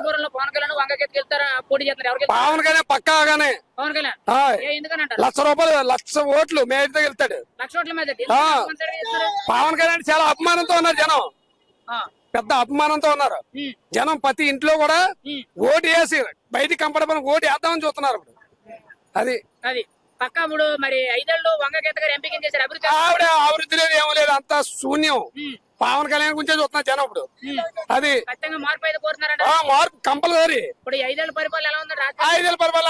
పిఠాపురంలో పవన్ కళ్యాణ్ వంగకెత్తికి వెళ్తారా పోటీ చేస్తారు? ఎవరికి పవన్ కళ్యాణ్ పక్కాగానే పవన్ కళ్యాణ్ ఎందుకని అంటారు? లక్ష ఓట్లు మేడితో వెళ్తాడు. లక్ష ఓట్ల మీద పవన్ కళ్యాణ్ చాలా అపమానంతో ఉన్నారు జనం, పెద్ద అపమానంతో ఉన్నారు జనం. ప్రతి ఇంట్లో కూడా ఓటు వేసి బయటికి కంపడమని ఓటు వేద్దామని చూస్తున్నారు. అది అది పక్క ఇప్పుడు మరి 5 ఏళ్ళు వంగకెత్త గారు ఎంపీ చేశారు. అభివృద్ధి లేదు, ఏమో లేదు, అంత శూన్యం. పవన్ కళ్యాణ్ గురించే చూస్తున్నారు జనం ఇప్పుడు. అది మార్పు అయితే కోరుతున్నారంట. మార్పు కంపల్సరీ. ఇప్పుడు 5 ఏళ్ళ పరిపాలన ఎలా ఉంది? 5 ఏళ్ళ పరిపాలన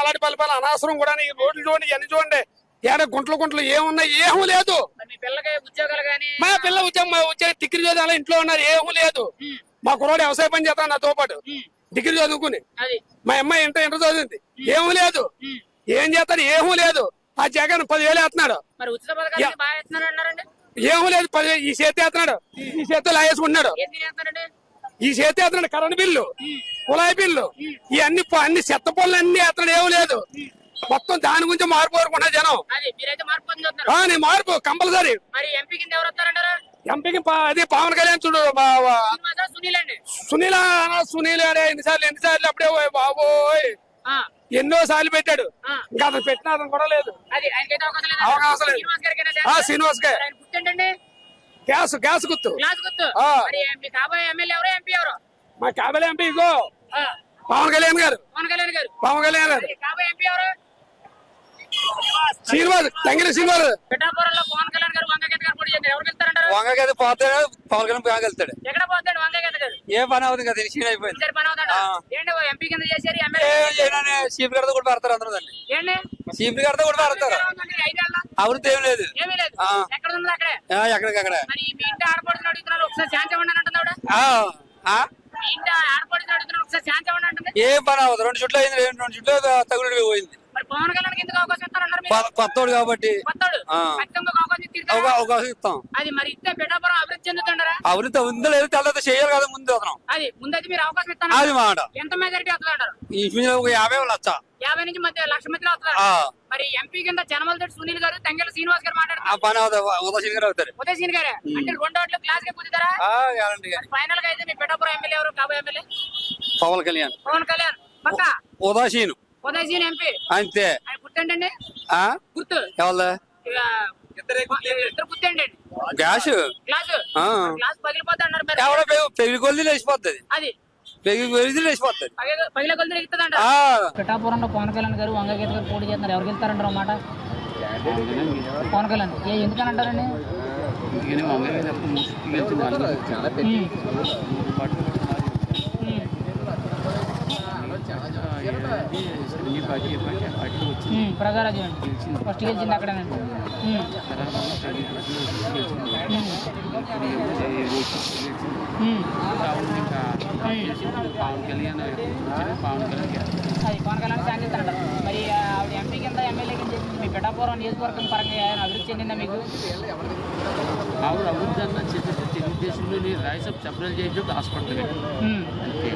అలాంటి పరిపాలన అనవసరం కూడా. రోడ్లు చూడండి, అన్ని చూడండి, ఏడ గుంటలు ఏమున్నాయి, ఏమీ లేదు. మీ పిల్లకి ఉద్యోగాలు కానీ? మా పిల్ల ఉద్యోగం డిగ్రీ చదివి ఇంట్లో ఉన్నారు, ఏమీ లేదు. మా కుర్రాడు వ్యవసాయ పని చేస్తాను నాతో పాటు డిగ్రీ చదువుకుని. మా అమ్మాయి ఇంటర్ చదివింది, ఏమీ లేదు. ఏం చేస్తాడు? ఏమీ లేదు. ఆ జగన్ 10,000 వేస్తున్నాడు. మరి ఉచిత పథకాలు బాగా వేస్తున్నారు అన్నారండి. ఏమీ లేదు. ఈ చేతి వేస్తున్నాడు, ఈ చేతితో లాగేసుకుంటున్నాడు, ఈ చేతి వేస్తున్నాడు. కరెంట్ బిల్లు, కుళాయి బిల్లు, అన్ని చెత్త పనులు అన్ని వేస్తున్నాడు, ఏమీ లేదు. మొత్తం దాని గురించి మార్పు కోరుకుంటున్నా జనం. నేను మార్పు కంపల్సరీ. ఎంపీకి అది పవన్ కళ్యాణ్ చూడు, సునీల్ ఎన్నిసార్లు అప్పుడే బాబోయ్ ఎన్నో సార్లు పెట్టాడు. ఇంకా అతను పెట్టిన అతను కూడా లేదు అవకాశం లేదు. శ్రీనివాస్ గ్యాస్ గుర్తు. మా కాబోయే ఎంపీ ఇగో పవన్ కళ్యాణ్ గారు. శ్రీనివాస్ తంగిరి శ్రీనివాస్. పిఠాపురంలో పవన్ కళ్యాణ్ గారు వంగగీత గారు పోటీ చేస్తారు. ఎవరికి వెళ్తారంటారు? వంగగీత పోతాడు, పవన్ కళ్యాణ్ బాగా వెళ్తాడు. ఎక్కడ పోతాడు వంగగీత గారు? ఏ పని అవుతుంది కదా, తెలిసి అయిపోయింది. ఏంటి ఎంపీ కింద చేశారు, చీఫ్ గారితో కూడా పడతారు అందరూ. ఏంటి చీఫ్ గారితో కూడా పడతారు. అభివృద్ధి ఏం లేదు. ఎక్కడ ఉంది అక్కడే ఎక్కడికక్కడ. మరి మీ ఇంటి ఆడపడుతున్న అడుగుతున్నారు, ఒకసారి ఛాన్స్ ఇవ్వండి అంటుంది ఆవిడ. మీ ఇంటి ఆడపడుతున్న అడుగుతున్నారు, ఒకసారి ఛాన్స్ ఇవ్వండి అంటుంది. ఏం పని అవ్వదు. 2 చుట్లు అయింది, 2 చుట్లు తగులు పోయింది. మరి పవన్ కళ్యాణ్ ఎందుకు అవకాశం ఇస్తారన్నారు? కొత్తోడు కాబట్టి అవకాశం ఇస్తాం. అది మరి ఇస్తే పిఠాపురం అభివృద్ధి చెందుతుండరా? అభివృద్ధి ఉందో లేదు తెల్లతో చేయాలి కదా ముందు అతను. అది ముందైతే మీరు అవకాశం ఇస్తాను. అది మాట ఎంత మెజారిటీ వస్తుంది అంటారు? ఈ 50 లక్ష 50 నుంచి మధ్య లక్ష మధ్యలో వస్తుంది. మరి ఎంపీ కింద జనమలతోటి సునీల్ గారు, తంగెల శ్రీనివాస్ గారు మాట్లాడుతారు. పని ఉదయ్ గారు అవుతారు. ఉదయ్ గారు అంటే 2 ఓట్లు క్లాస్ గా కుదుతారా? ఫైనల్ గా అయితే మీ పిఠాపురం ఎమ్మెల్యే ఎవరు? కాబోయే ఎమ్మెల్యే పవన్ కళ్యాణ్. పక్క ఉదయ్ ఎంపీ అంతే. గుర్తుండండి, గుర్తు ఎవరు ఇద్దరు గుర్తండి. గ్యాస్ గ్లాస్ పగిలిపోతా అన్నారు. పెళ్లి కొద్ది లేచిపోతుంది, అది లేచిపోతుంది. పగిల కొద్ది ఎక్కుతుందంట. పిఠాపురంలో పవన్ కళ్యాణ్ గారు వంగగీత గారు పోటీ చేస్తున్నారు. ఎవరికి వెళ్తారంటారు అన్నమాట? పవన్ కళ్యాణ్. ఎందుకని అంటారండి? ప్రజారాజ్యం ఫస్ట్ గెలిచింది అక్కడేనండి. అది పవన్ కళ్యాణ్ ఛాన్స్ ఇస్తారంటారు. మరి ఆవిడ ఎంపీ కింద ఎమ్మెల్యే కింద చేసింది. మీ పిఠాపురం నియోజకవర్గం పరంగా అభివృద్ధి చెందిందా మీకు? ఆవిడ అభివృద్ధి అన్న చెప్పేసి తెలుగుదేశంలో రైస్ సప్లై చేసినప్పుడు హాస్పిటల్ అంతే.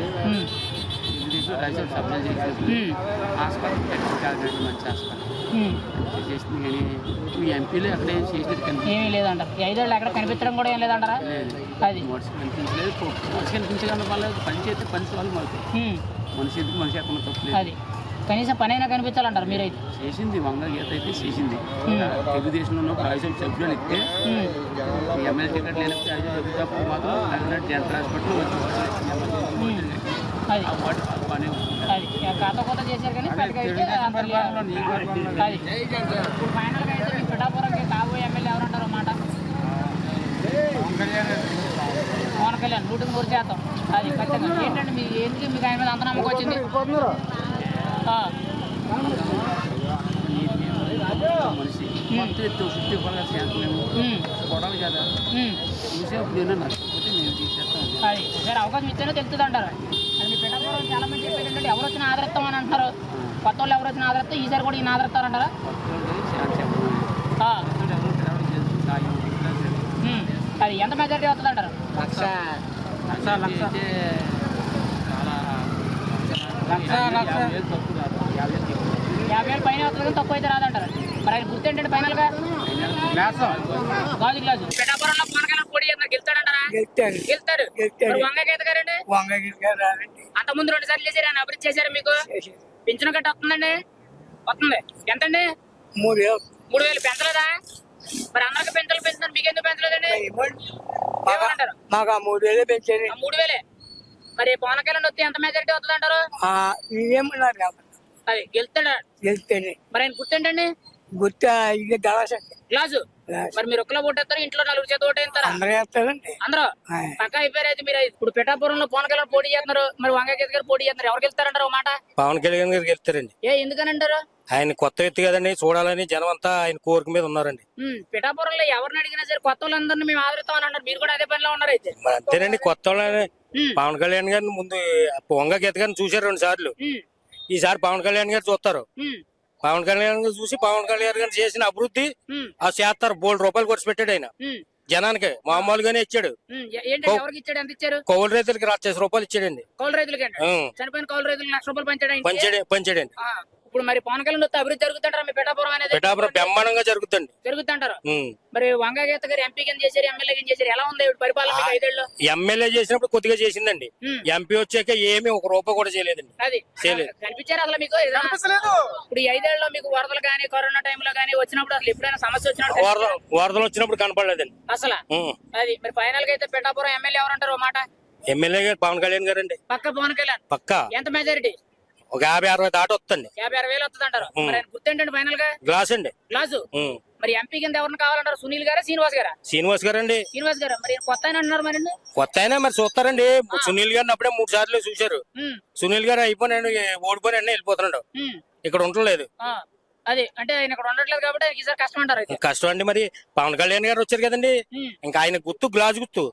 రైస్ సప్లై చేసినప్పుడు హాస్పిటల్ మంచి హాస్పిటల్ చేసింది. కానీ మీ ఎంపీలో ఎక్కడ ఏం చేసినట్టు ఏమీ లేదంటారు. 5 ఏళ్ళు ఎక్కడ కనిపించడం కూడా ఏం లేదంటారా? అది కనిపించలేదు. మనిషి కనిపించగల వాళ్ళు పని చేస్తే పని వాళ్ళు మారుతాయి. మనిషి ఎందుకు మనిషి ఎక్కడ తప్పలేదు. అది కనీసం పని అయినా కనిపించాలంటారు మీరైతే? చేసింది వంగగీత అయితే చేసింది. తెలుగుదేశంలో ఉన్నప్పుడు 5 సభ్యులు ఇస్తే ఎమ్మెల్యే టికెట్ లేనప్పుడు 5 సభ్యులు మాత్రం జనరల్ హాస్పిటల్ పని అది ఖాతా కొత్త చేశారు. కానీ ఫైనల్గా అయితే మీ పిఠాపురంకి కాబోయే ఎమ్మెల్యే ఎవరంటారు అన్నమాట? పవన్ కళ్యాణ్ 100%. అది ఖచ్చితంగా. ఏంటంటే మీకు ఎందుకు మీకు ఆయన మీద అంత నమ్మకం వచ్చింది? మనిషి మొత్తం 50% గొడవ కదా చూసేప్పుడు నేను నచ్చకపోతే నేను తీసేస్తాను. అది సరే అవకాశం ఇచ్చానో తెలుస్తుంది అంటారు. అది మీ పిఠాపురం చాలా మంది చెప్పేది ఏంటంటే ఎవరు వచ్చినా ఆదరిస్తాం అని అంటారు. కొత్త వాళ్ళు ఎవరు వచ్చినా ఆదరిస్తే ఈసారి కూడా ఈయన ఆదరిస్తారంటారా? అది ఎంత మెజారిటీ వస్తుంది అంటారు? 50,000 పైన వస్తుంది కానీ తక్కువ అయితే రాదంటారు. మరి ఆయన గుర్తు ఏంటంటే ఫైనల్ గా గాజు గ్లాసు. పిఠాపురంలో పవన్ కళ్యాణ్ పోటీ చేస్తున్నారు, గెలుస్తాడంటారా? గెలుస్తారు మరి వంగ గీత గారండి అంత ముందు 2 సార్లు చేశారు ఆయన అభివృద్ధి చేశారు మీకు పింఛను గట్ట వస్తుందండి వస్తుంది ఎంతండి 3,000 పెంచలేదా మరి అందరికి పెంచుతున్నారు మీకు ఎందుకు పెంచలేదండి ఏమంటారు మాకు 3,000 పెంచేది 3,000 మరి పవన్ కళ్యాణ్ వస్తే ఎంత మెజారిటీ వస్తుంది అంటారు ఏమన్నారు అది గెలుస్తాడా గెలిస్తేనే మరి ఆయన గుర్తేంటండి గుర్తు ఇది గలాసండి గ్లాసు మరి మీరు ఒక్కలో ఓటేస్తారు ఇంట్లో 4 చేత ఓటేస్తారా అందరూ వేస్తారండి అందరూ పక్కా అయిపోయారు అయితే మీరు ఇప్పుడు పిఠాపురంలో పవన్ కళ్యాణ్ పోటీ చేస్తున్నారు మరి వంగ గీత గారు పోటీ చేస్తున్నారు ఎవరు గెలుస్తారంటారు ఒక మాట పవన్ కళ్యాణ్ గారికి వెళ్తారండి. ఎందుకని అంటారు ఆయన కొత్త వ్యక్తి కదండి, చూడాలని జనం అంతా ఆయన కోరిక మీద ఉన్నారండి. పిఠాపురంలో ఎవరిని అడిగినా సరే కొత్త వాళ్ళందరినీ మేము ఆదరిస్తాం అని అన్నారు. మీరు కూడా అదే పనిలో ఉన్నారు అయితే మరి అంతేనండి, కొత్త వాళ్ళని పవన్ కళ్యాణ్ గారిని ముందు వంగ గీత గారిని చూశారు 2 సార్లు. ఈసారి పవన్ కళ్యాణ్ గారు చూస్తారు. పవన్ కళ్యాణ్ గారు చూసి పవన్ కళ్యాణ్ గారు చేసిన అభివృద్ధి ఆ చేస్తారు. ₹1,000 ఖర్చు పెట్టాడు ఆయన జనానికి, మామూలుగానే ఇచ్చాడు. ఎవరికి ఇచ్చాడు? ఎంత ఇచ్చారు? కౌలు రైతులకి ₹1,00,000 ఇచ్చాడండి. కౌలు రైతులకి చనిపోయిన కౌలు రైతులకు ₹1,00,000 పంచాడండి. ఇప్పుడు మరి పవన్ కళ్యాణ్ వస్తే అభివృద్ధి జరుగుతుంటారా మీ పిఠాపురం అనేది? పిఠాపురం బ్రహ్మాండంగా జరుగుతుంది జరుగుతుంటారు. మరి వంగ గీత గారు ఎంపీ కింద చేశారు, ఎమ్మెల్యే కింద చేశారు. ఎలా ఉంది పరిపాలన 5 ఏళ్ళు? ఎమ్మెల్యే చేసినప్పుడు కొద్దిగా చేసిందండి. ఎంపీ వచ్చాక ఏమి ₹1 కూడా చేయలేదండి. అది కనిపించారు అసలు మీకు? ఇప్పుడు ఈ 5 ఏళ్ళలో మీకు వరదలు గానీ కరోనా టైంలో గానీ వచ్చినప్పుడు అసలు ఎప్పుడైనా సమస్య వచ్చినప్పుడు వరదలు వచ్చినప్పుడు కనపడలేదండి అసలు. అది మరి ఫైనల్ గా అయితే పిఠాపురం ఎమ్మెల్యే ఎవరంటారు మాట? ఎమ్మెల్యే గారు పవన్ కళ్యాణ్ గారు అండి. పక్క పవన్ కళ్యాణ్ పక్కా. ఎంత మెజారిటీ? ఒక 50-60 దాటి వస్తుంది. 50-60 వస్తుంది అంటారు. మరి ఆయన గుర్తేంటండి ఫైనల్ గా? గ్లాస్ అండి. గ్లాసు. మరి ఎంపీ కింద ఎవరిని కావాలంటారు? సునీల్ గారా శ్రీనివాస్ గారా? శ్రీనివాస్ గారు అండి. శ్రీనివాస్ గారు. మరి కొత్త ఆయన అంటున్నారు మరి కొత్త అయినా మరి చూస్తారండి. సునీల్ గారిని అప్పుడే 3 సార్లు చూశారు. సునీల్ గారు అయిపోయినాడు, ఓడిపోయిన వెళ్ళిపోతున్నాడు, ఇక్కడ ఉండలేదు. అది అంటే ఆయన ఇక్కడ ఉండట్లేదు కాబట్టి ఈసారి కష్టం అంటారు. కష్టం అండి. మరి పవన్ కళ్యాణ్ గారు వచ్చారు కదండి, ఇంకా ఆయన గుర్తు గ్లాస్ గుర్తు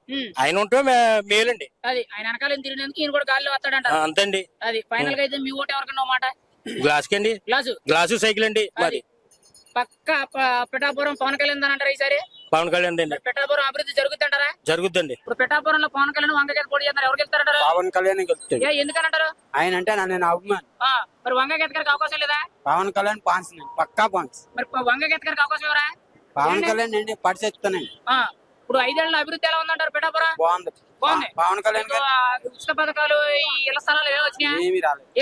ఆయన ఉంటే మేలండి. అది ఆయన వెనకాల తిరిగినందుకు ఈయన కూడా గాల్లో వస్తాడంట. అంతండి. అది ఫైనల్ గా అయితే మీ ఓటు ఎవరికన్నా మాట? గ్లాస్ కండి. గ్లాసు సైకిల్ అండి. మరి పక్క పిఠాపురం పవన్ కళ్యాణ్ అంటారా ఈసారి? పవన్ కళ్యాణ్ అండి. పిఠాపురం అభివృద్ధి జరుగుతుంటారా? జరుగుద్దండి. ఇప్పుడు పిఠాపురంలో పవన్ కళ్యాణ్ వంగ గీత పోటీ చేస్తారు. ఎవరు గెలుస్తారంటారు? పవన్ కళ్యాణ్ గెలుస్తాడు. ఎందుకనంటారు? ఆయన అంటే నేను అభిమాన్. మరి వంగ గీత గారికి అవకాశం లేదా? పవన్ కళ్యాణ్ పాన్స్ పక్కా పాన్స్. మరి వంగ గీత గారికి అవకాశం ఎవరా? పవన్ కళ్యాణ్ అండి పరిస్థితున్నాయి. ఇప్పుడు 5 ఏళ్ళ అభివృద్ధి ఎలా ఉందంటారు పిఠాపురం? బాగుంది. పవన్ కళ్యాణ్ ఉచిత పథకాలు, ఈ ఇళ్ల స్థలాలు ఏమి వచ్చినాయి?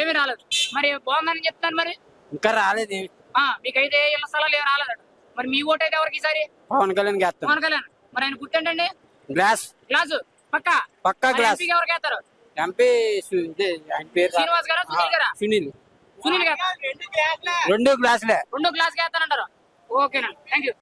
ఏమి రాలేదు. మరి బాగుందని చెప్తాను. మరి ఇంకా రాలేదు. మీకైతే ఇళ్ల స్థలాలు ఏమి రాలేదు. మరి మీ ఓటు అయితే ఎవరికి ఈసారి? పవన్ కళ్యాణ్ గేస్తాను. పవన్ కళ్యాణ్. మరి ఆయన గుర్తుంటండి గ్లాసు పక్కా గ్లాస్. ఎవరికి వేస్తారు? ఎంపీ శ్రీనివాస్ గారా సునీల్ గారా? సునీల్ గారు. 2 గ్లాసులే. 2 గ్లాస్ వేస్తానంటారు. ఓకేనండి, థ్యాంక్ యూ.